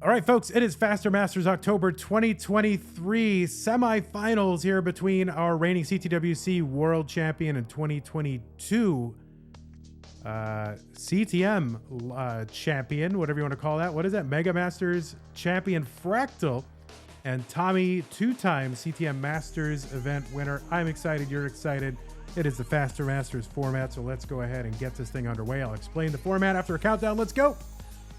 All right, folks, it is Faster Masters October 2023 semifinals here between our reigning CTWC World Champion and 2022 CTM Champion, whatever you want to call that. What is that? Mega Masters Champion Fractal and Tommy, two-time CTM Masters event winner. I'm excited. You're excited. It is the Faster Masters format, so let's go ahead and get this thing underway. I'll explain the format after a countdown. Let's go.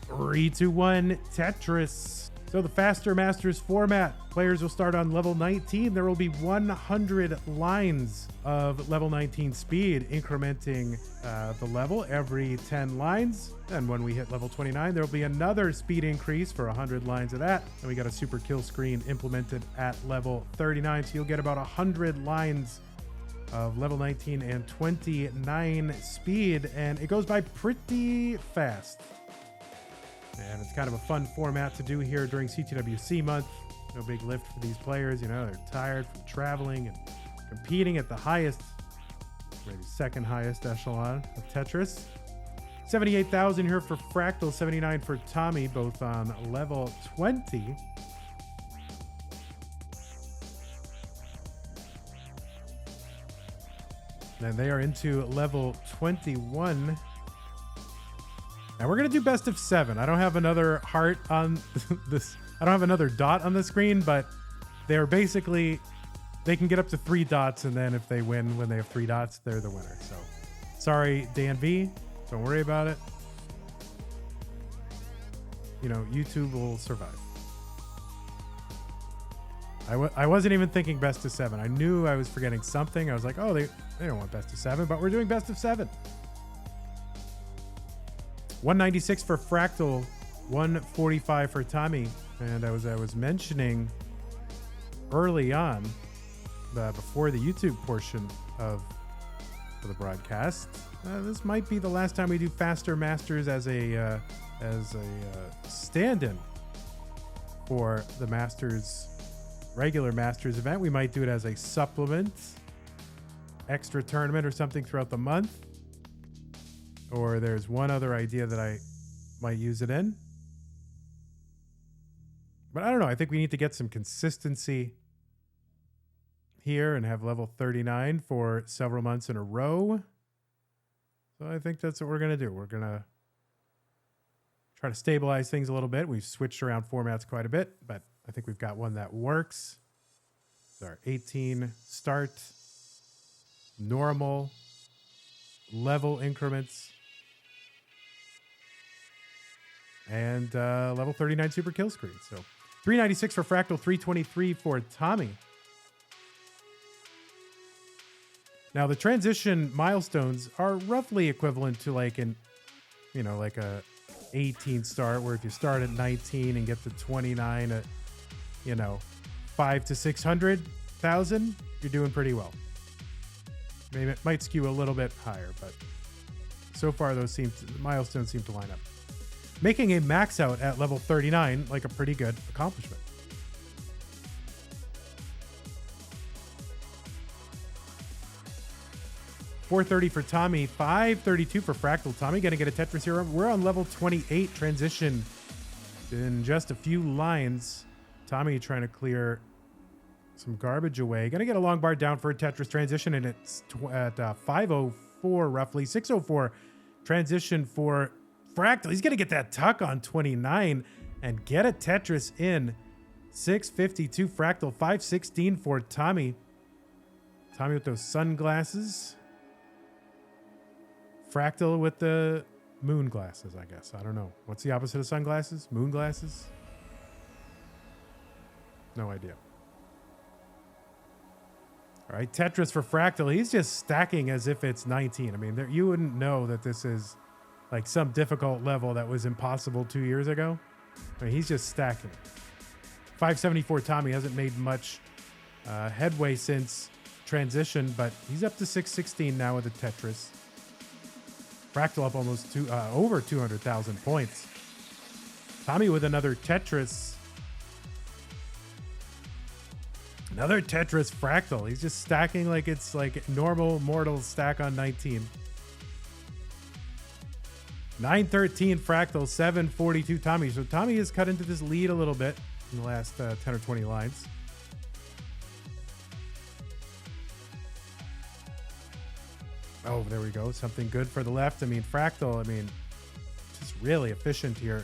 3, 2, 1, Tetris. So the Faster Masters format, players will start on level 19. There will be 100 lines of level 19 speed, incrementing the level every 10 lines. And when we hit level 29, there will be another speed increase for 100 lines of that. And we got a super kill screen implemented at level 39. So you'll get about 100 lines of level 19 and 29 speed. And it goes by pretty fast. And it's kind of a fun format to do here during CTWC month. No big lift for these players. You know, they're tired from traveling and competing at the highest, maybe second highest echelon of Tetris. 78,000 here for Fractal, 79 for Tommy, both on level 20. And they are into level 21. Now we're going to do best of 7. I don't have another heart on this. I don't have another dot on the screen, but they're basically, they can get up to 3 dots. And then if they win when they have 3 dots, they're the winner. So sorry, Dan V. Don't worry about it. You know, YouTube will survive. I wasn't even thinking best of 7. I knew I was forgetting something. I was like, oh, they don't want best of 7, but we're doing best of 7. 196 for Fractal, 145 for Tommy. And as I was mentioning early on, before the YouTube portion of the broadcast, this might be the last time we do Faster Masters as a stand-in for the Masters, regular Masters event. We might do it as a supplement, extra tournament or something throughout the month. Or there's one other idea that I might use it in. But I don't know. I think we need to get some consistency here and have level 39 for several months in a row. So I think that's what we're going to do. We're going to try to stabilize things a little bit. We've switched around formats quite a bit, but I think we've got one that works. So our 18 start, normal, level increments, and level 39 super kill screen. So 396 for Fractal, 323 for Tommy. Now the transition milestones are roughly equivalent to like an, you know, like a 18 start, where if you start at 19 and get to 29 at, you know, 5 to 600,000, you're doing pretty well. Maybe it might skew a little bit higher, but so far those milestones seem to line up. Making a max out at level 39, like a pretty good accomplishment. $430 for Tommy, $532 for Fractal. Tommy gonna get a Tetris here. We're on level 28 transition in just a few lines. Tommy trying to clear some garbage away. Gonna get a long bar down for a Tetris transition, and it's at 504 roughly. 604 transition for Fractal. He's gonna get that tuck on 29 and get a Tetris in. 652 Fractal, 516 for Tommy. Tommy with those sunglasses. Fractal with the moon glasses, I guess. I don't know. What's the opposite of sunglasses? Moon glasses? No idea. All right, Tetris for Fractal. He's just stacking as if it's 19. I mean, you wouldn't know that this is like some difficult level that was impossible 2 years ago. I mean, he's just stacking. 574 Tommy hasn't made much headway since transition, but he's up to 616 now with the Tetris. Fractal up almost over 200,000 points. Tommy with another Tetris. Another Tetris Fractal. He's just stacking like it's like normal mortal stack on 19. 913 Fractal, 742 Tommy. So Tommy has cut into this lead a little bit in the last 10 or 20 lines. Oh, there we go. Something good for the left. I mean, Fractal, I mean, just really efficient here.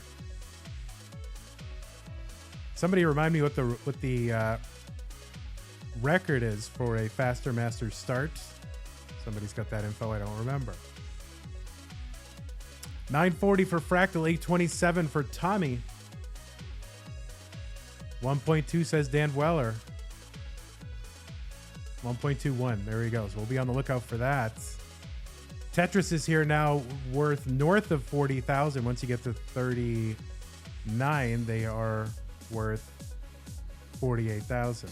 Somebody remind me what the record is for a faster master start. Somebody's got that info. I don't remember. 940 for Fractal, 827 for Tommy. 1.2 says Dan Weller. 1.21. There he goes. We'll be on the lookout for that. Tetris is here now, worth north of 40,000. Once you get to 39, they are worth 48,000.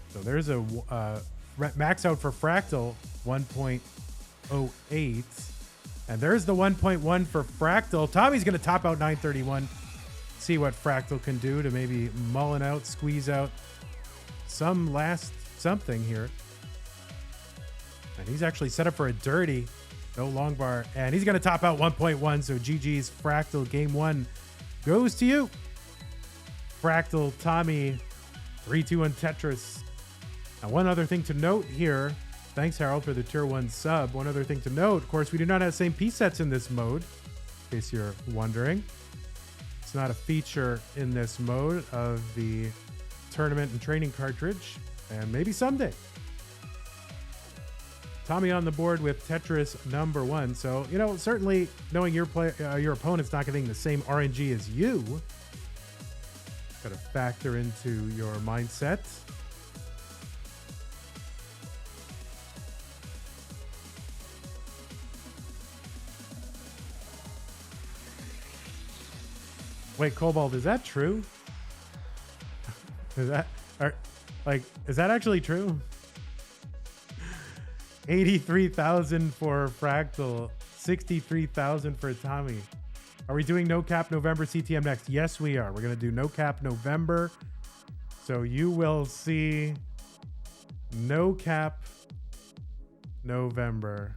So there's a max out for Fractal, 1.08. And there's the 1.1 for Fractal. Tommy's going to top out 931. See what Fractal can do to maybe mullen out, squeeze out some last something here. And he's actually set up for a dirty. No long bar. And he's going to top out 1.1. So GG's Fractal. Game 1 goes to you. Fractal, Tommy, 3-2 on Tetris. Now, one other thing to note here. Thanks, Harold, for the Tier 1 sub. One other thing to note, of course, we do not have the same piece sets in this mode, in case you're wondering. It's not a feature in this mode of the tournament and training cartridge, and maybe someday. Tommy on the board with Tetris number 1. So, you know, certainly knowing your opponent's not getting the same RNG as you, got to factor into your mindset. Wait, Cobalt, is that true? Is that actually true? 83,000 for Fractal, 63,000 for Tommy. Are we doing No Cap November CTM next? Yes, we are. We're going to do No Cap November. So you will see No Cap November.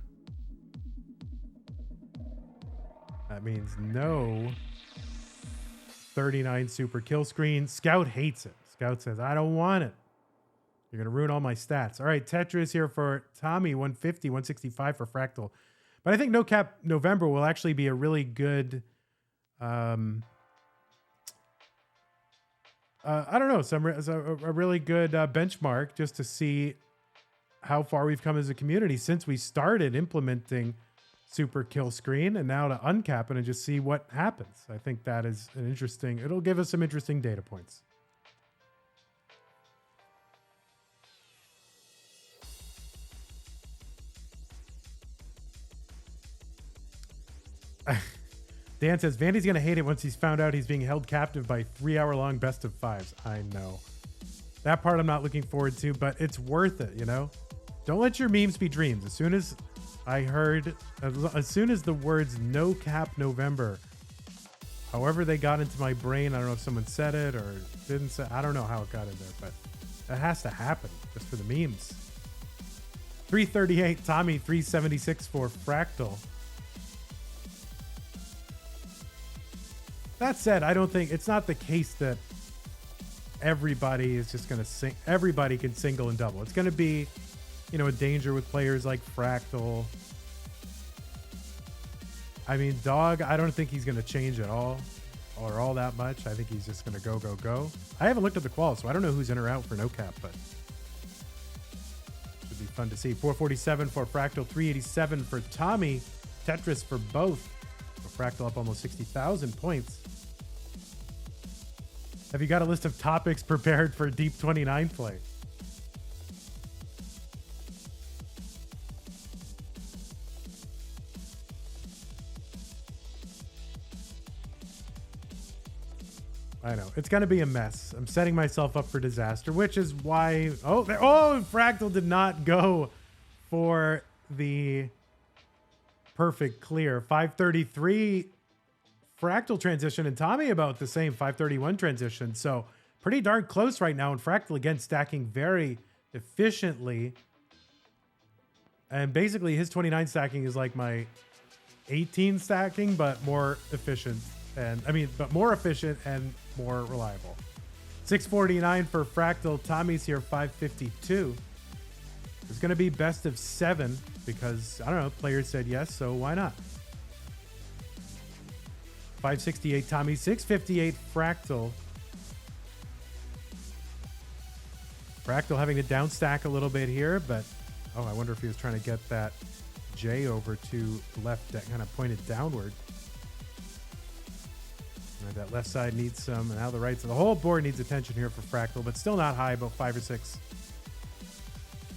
That means no 39 super kill screen. Scout hates it. Scout says, I don't want it. You're going to ruin all my stats. All right, Tetris here for Tommy, 150, 165 for Fractal. But I think No Cap November will actually be a really good, I don't know, a really good benchmark just to see how far we've come as a community since we started implementing super kill screen, and now to uncap it and just see what happens. I think that is an interesting, it'll give us some interesting data points. Dan says, Vandy's going to hate it once he's found out he's being held captive by 3-hour-long best of fives. I know. That part I'm not looking forward to, but it's worth it, you know? Don't let your memes be dreams. As soon as the words No Cap November, however they got into my brain, I don't know if someone said it or didn't say, I don't know how it got in there, but it has to happen just for the memes. 338 Tommy, 376 for Fractal. That said, I don't think it's not the case that everybody is just going to sing. Everybody can single and double. It's going to be, you know, a danger with players like Fractal. I mean, Dog, I don't think he's going to change at all or all that much. I think he's just going to go. I haven't looked at the qual, so I don't know who's in or out for No Cap, but should be fun to see. 447 for Fractal, 387 for Tommy. Tetris for both. Fractal up almost 60,000 points. Have you got a list of topics prepared for Deep 29 play? I know. It's going to be a mess. I'm setting myself up for disaster, which is why... Oh, Fractal did not go for the perfect clear. 533 Fractal transition, and Tommy about the same 531 transition. So pretty darn close right now. And Fractal, again, stacking very efficiently. And basically his 29 stacking is like my 18 stacking, but more efficient. But more efficient and more reliable. 649 for Fractal. Tommy's here, 552. It's going to be best of 7 because, I don't know, players said yes, so why not? 568 Tommy, 658 Fractal. Fractal having to down stack a little bit here, but I wonder if he was trying to get that J over to left that kind of pointed downward. And that left side needs some, and now the right. So the whole board needs attention here for Fractal, but still not high, about 5 or 6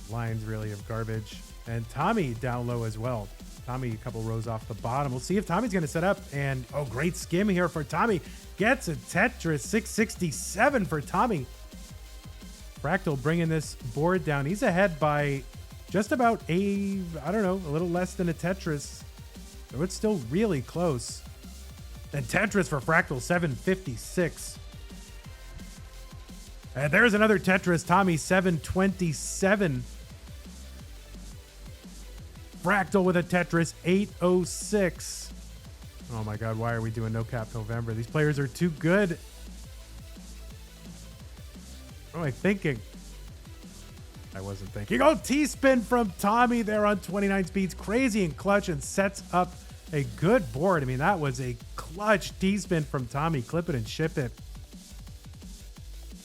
lines really of garbage. And Tommy down low as well. Tommy a couple rows off the bottom. We'll see if Tommy's going to set up, and great skim here for Tommy. Gets a Tetris, 667 for Tommy. Fractal bringing this board down. He's ahead by just about a little less than a Tetris. So it's still really close. And Tetris for Fractal, 756. And there's another Tetris. Tommy, 727. Fractal with a Tetris, 806. Oh my God, why are we doing no cap November? These players are too good. What am I thinking? I wasn't thinking. T-spin from Tommy there on 29 speeds. Crazy and clutch, and sets up a good board. I mean, that was a clutch T-spin from Tommy. Clip it and ship it.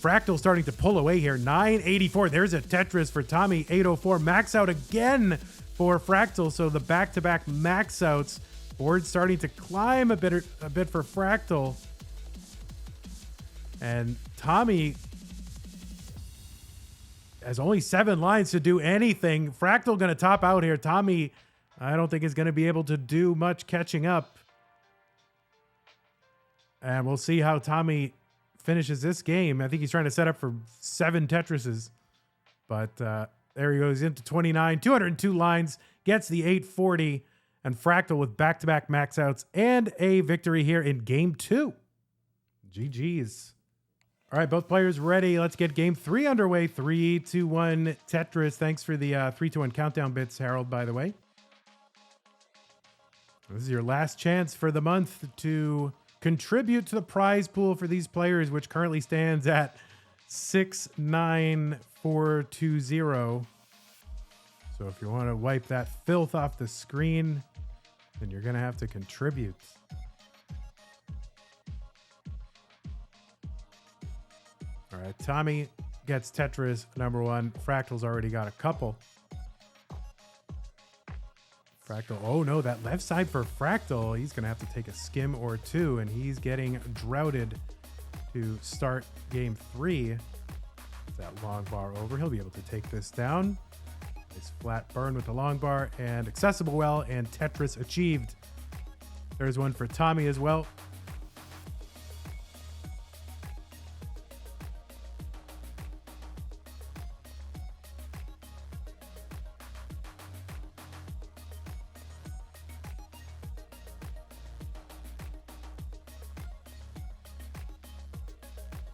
Fractal starting to pull away here. 984. There's a Tetris for Tommy. 804. Max out again for Fractal. So the back-to-back max outs. Board starting to climb a bit for Fractal. And Tommy has only 7 lines to do anything. Fractal going to top out here. Tommy, I don't think is going to be able to do much catching up. And we'll see how Tommy finishes this game. I think he's trying to set up for 7 Tetrises. But there he goes into 29. 202 lines. Gets the 840. And Fractal with back-to-back max outs and a victory here in game 2. GG's. All right, both players ready. Let's get game 3 underway. 3, 2, 1 Tetris. Thanks for the 3, 2, 1 countdown bits, Harold, by the way. This is your last chance for the month to contribute to the prize pool for these players, which currently stands at 69420. So if you want to wipe that filth off the screen, then you're going to have to contribute. All right, Tommy gets Tetris number 1. Fractal's already got a couple. Fractal, oh no, that left side for Fractal, he's going to have to take a skim or 2, and he's getting droughted to start game 3. That long bar over, he'll be able to take this down. Nice flat burn with the long bar, and accessible well, and Tetris achieved. There's one for Tommy as well.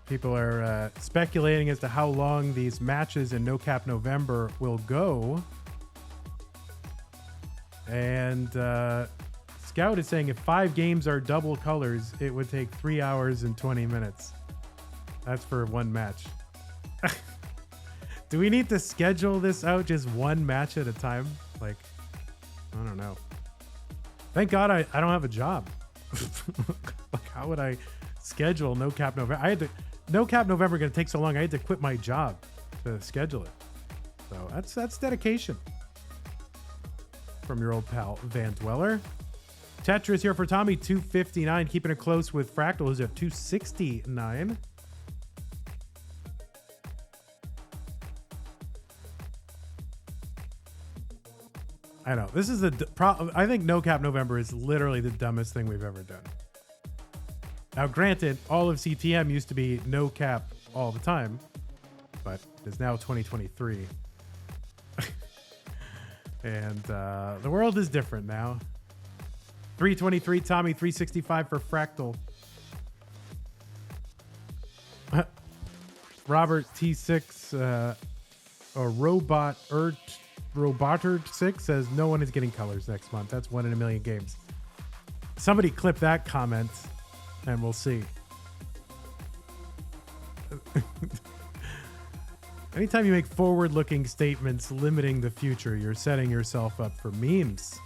People are speculating as to how long these matches in No Cap November will go. And Scout is saying if 5 games are double colors, it would take 3 hours and 20 minutes. That's for 1 match. Do we need to schedule this out just 1 match at a time? Like, I don't know. Thank God I don't have a job. Like, how would I schedule No Cap November? No Cap November going to take so long, I had to quit my job to schedule it. So that's dedication from your old pal, Vandweller. Tetris here for Tommy, 259. Keeping it close with Fractal, who's at 269. I know. This is I think No Cap November is literally the dumbest thing we've ever done. Now, granted, all of CTM used to be no cap all the time, but it's now 2023. And the world is different now. 323 Tommy, 365 for Fractal. Robert T6, Robotert 6 says no one is getting colors next month. That's 1 in a million games. Somebody clip that comment and we'll see. Anytime you make forward-looking statements limiting the future, you're setting yourself up for memes.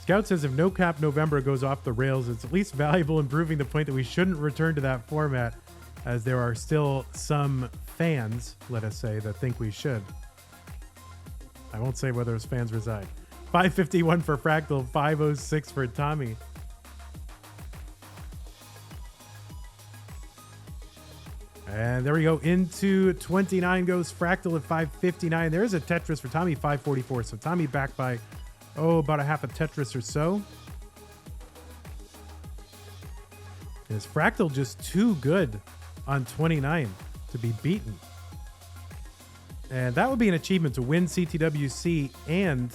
Scout says if No Cap November goes off the rails, it's at least valuable in proving the point that we shouldn't return to that format, as there are still some fans, let us say, that think we should. I won't say where those fans reside. 551 for Fractal, 506 for Tommy. And there we go. Into 29 goes Fractal at 559. There's a Tetris for Tommy, 544. So Tommy back by, about a half a Tetris or so. Is Fractal just too good on 29 to be beaten? And that would be an achievement to win CTWC and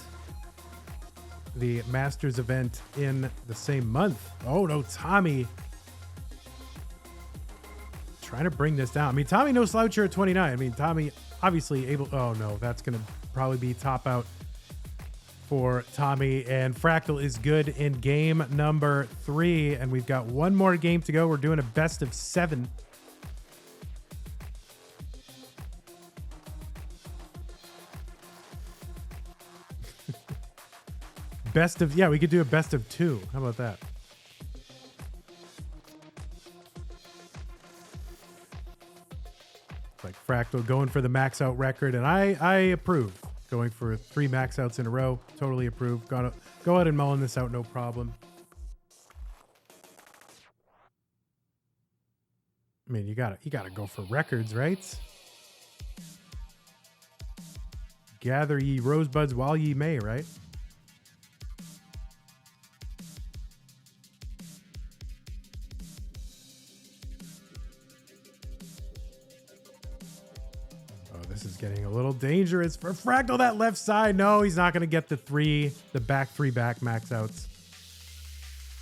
the Masters event in the same month. Oh no, Tommy trying to bring this down. I mean, Tommy no slouch here at 29. I mean, Tommy obviously able. Oh no, that's going to probably be top out for Tommy. And Fractal is good in game number 3. And we've got one more game to go. We're doing a best of 7. We could do a best of 2. How about that? Like Fractal going for the max out record, and I approve. Going for 3 max outs in a row, totally approve. Go ahead and mulling this out, no problem. I mean, you gotta go for records, right? Gather ye rosebuds while ye may, right? Getting a little dangerous for Fractal. That left side, no, he's not going to get the back 3 max outs.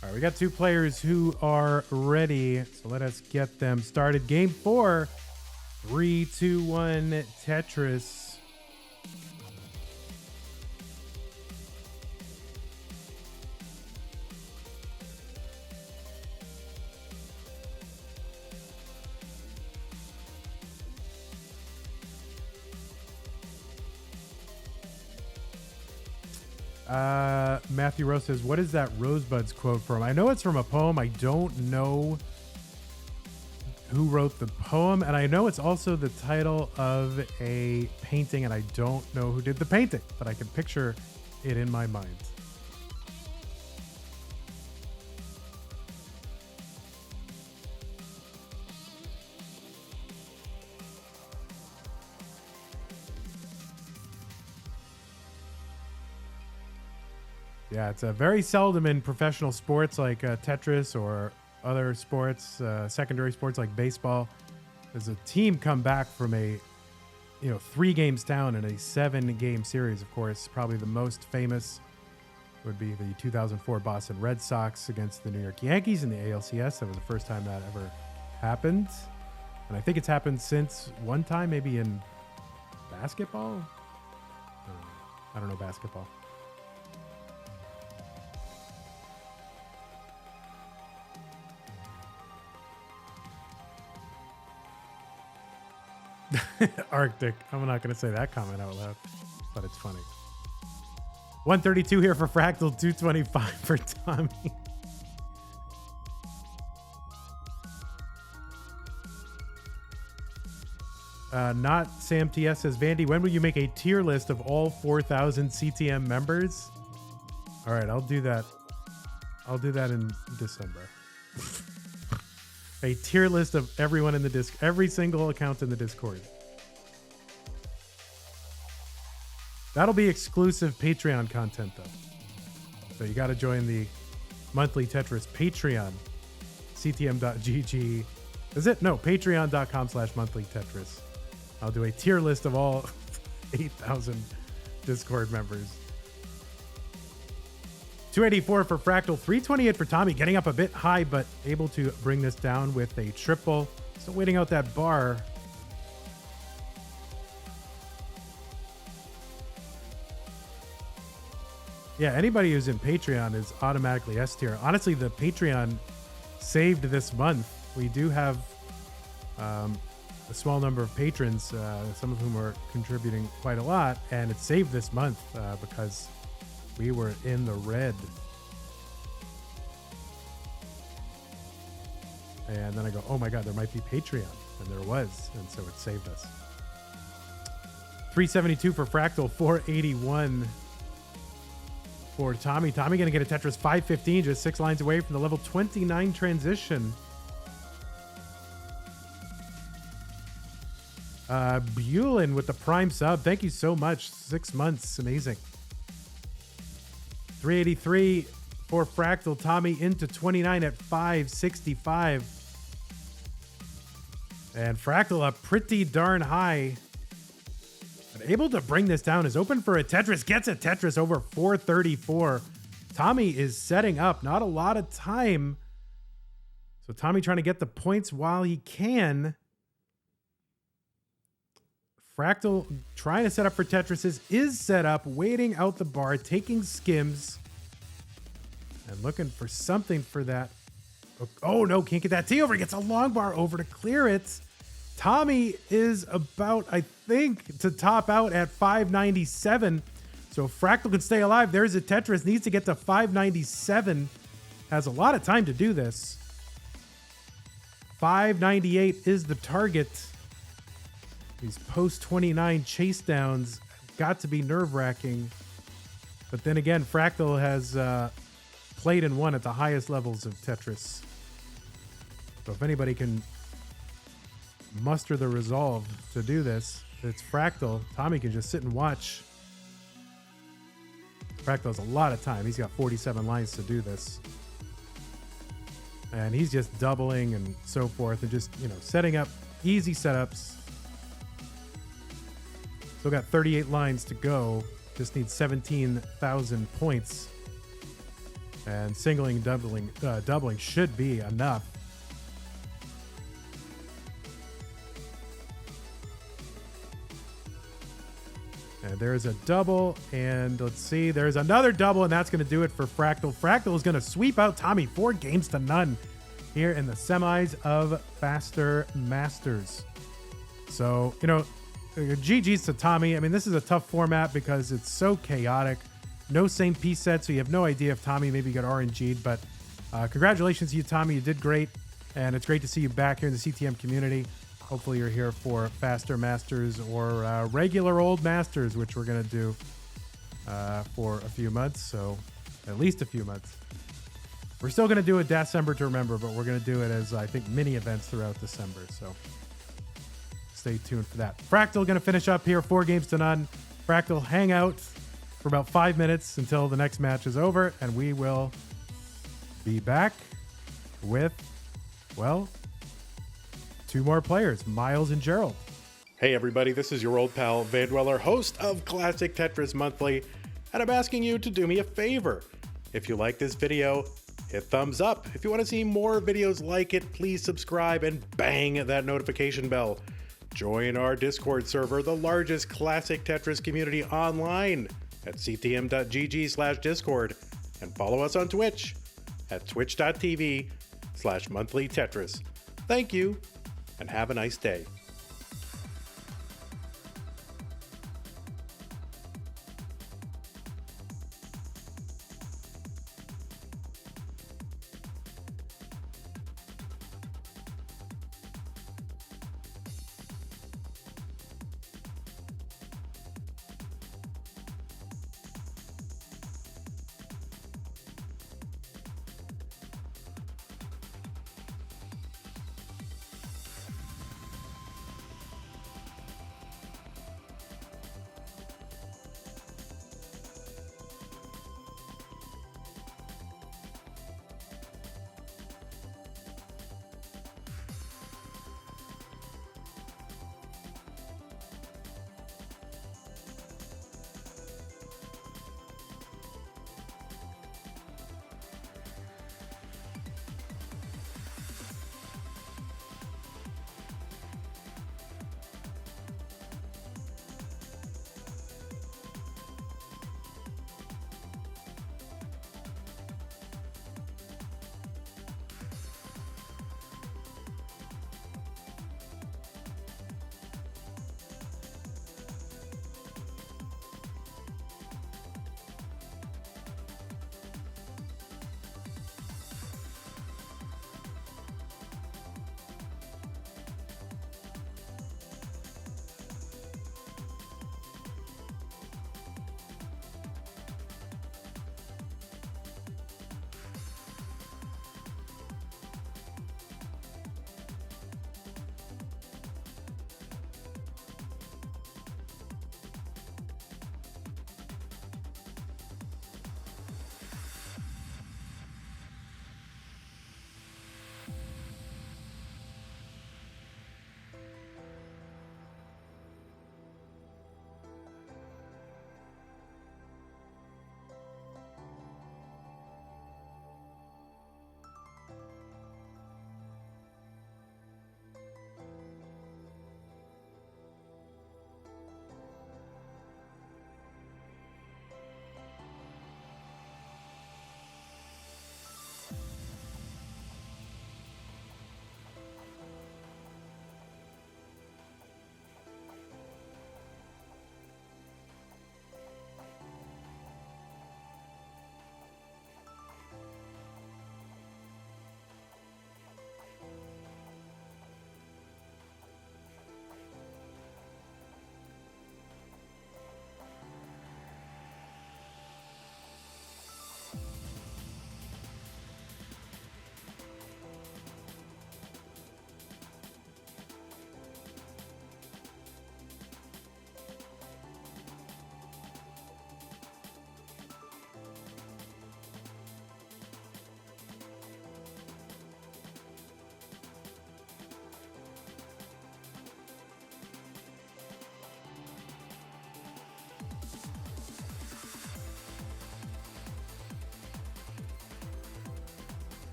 All right, we got 2 players who are ready, so let us get them started. Game 4, 3, 2, 1, Tetris. Matthew Rose says, what is that Rosebuds quote from? I know it's from a poem. I don't know who wrote the poem, and I know it's also the title of a painting, and I don't know who did the painting, but I can picture it in my mind. Yeah, it's very seldom in professional sports like Tetris or other sports, secondary sports like baseball. Does a team come back from a 3 games down in a 7-game series? Of course, probably the most famous would be the 2004 Boston Red Sox against the New York Yankees in the ALCS. That was the first time that ever happened. And I think it's happened since one time, maybe in basketball. I don't know basketball. Arctic. I'm not going to say that comment out loud, but it's funny. 132 here for Fractal, 225 for Tommy. Not Sam TS says, Vandy, when will you make a tier list of all 4,000 CTM members? All right, I'll do that. I'll do that in December. A tier list of everyone in the every single account in the Discord. That'll be exclusive Patreon content, though. So you got to join the monthly Tetris Patreon. CTM.gg. Is it? No, patreon.com/monthly Tetris. I'll do a tier list of all 8,000 Discord members. 284 for Fractal, 328 for Tommy, getting up a bit high, but able to bring this down with a triple. Still waiting out that bar. Yeah, anybody who's in Patreon is automatically S tier. Honestly, the Patreon saved this month. We do have a small number of patrons, some of whom are contributing quite a lot, and it saved this month because we were in the red. And then I go, oh my God, there might be Patreon. And there was, and so it saved us. 372 for Fractal, 481 for Tommy. Tommy going to get a Tetris 515, just 6 lines away from the level 29 transition. Bulin with the prime sub. Thank you so much. 6 months. Amazing. 383 for Fractal. Tommy into 29 at 565. And Fractal up pretty darn high. But able to bring this down. Is open for a Tetris. Gets a Tetris over 434. Tommy is setting up. Not a lot of time. So Tommy trying to get the points while he can. Fractal trying to set up for Tetrises. Is set up. Waiting out the bar. Taking skims. And looking for something for that. Oh no, can't get that T over. He gets a long bar over to clear it. Tommy is about, I think, to top out at 597. So if Fractal can stay alive, there's a Tetris. Needs to get to 597. Has a lot of time to do this. 598 is the target. These post 29 chase downs got to be nerve-wracking. But then again, Fractal has played and won at the highest levels of Tetris. So if anybody can muster the resolve to do this, it's Fractal. Tommy can just sit and watch. Fractal has a lot of time. He's got 47 lines to do this. And he's just doubling and so forth and just, setting up easy setups. Still got 38 lines to go. Just needs 17,000 points. And singling and doubling should be enough. And there's a double, and let's see, there's another double, and that's going to do it for Fractal. Fractal is going to sweep out Tommy 4 games to none here in the semis of Faster Masters. So, GG's to Tommy. I mean, this is a tough format because it's so chaotic. No same piece set, so you have no idea if Tommy maybe got RNG'd, but congratulations to you, Tommy. You did great, and it's great to see you back here in the CTM community. Hopefully you're here for Faster Masters or regular old Masters, which we're going to do for a few months, so at least a few months. We're still going to do a December to remember, but we're going to do it as, I think, mini events throughout December, so stay tuned for that. Fractal going to finish up here, 4 games to none. Fractal hang out for about 5 minutes until the next match is over, and we will be back with, well, 2 more players, Miles and Gerald. Hey everybody, this is your old pal Vandweller, host of Classic Tetris Monthly, and I'm asking you to do me a favor. If you like this video, hit thumbs up. If you want to see more videos like it, please subscribe and bang that notification bell. Join our Discord server, the largest Classic Tetris community online, at ctm.gg/discord, and follow us on Twitch at twitch.tv/monthlytetris. Thank you, and have a nice day.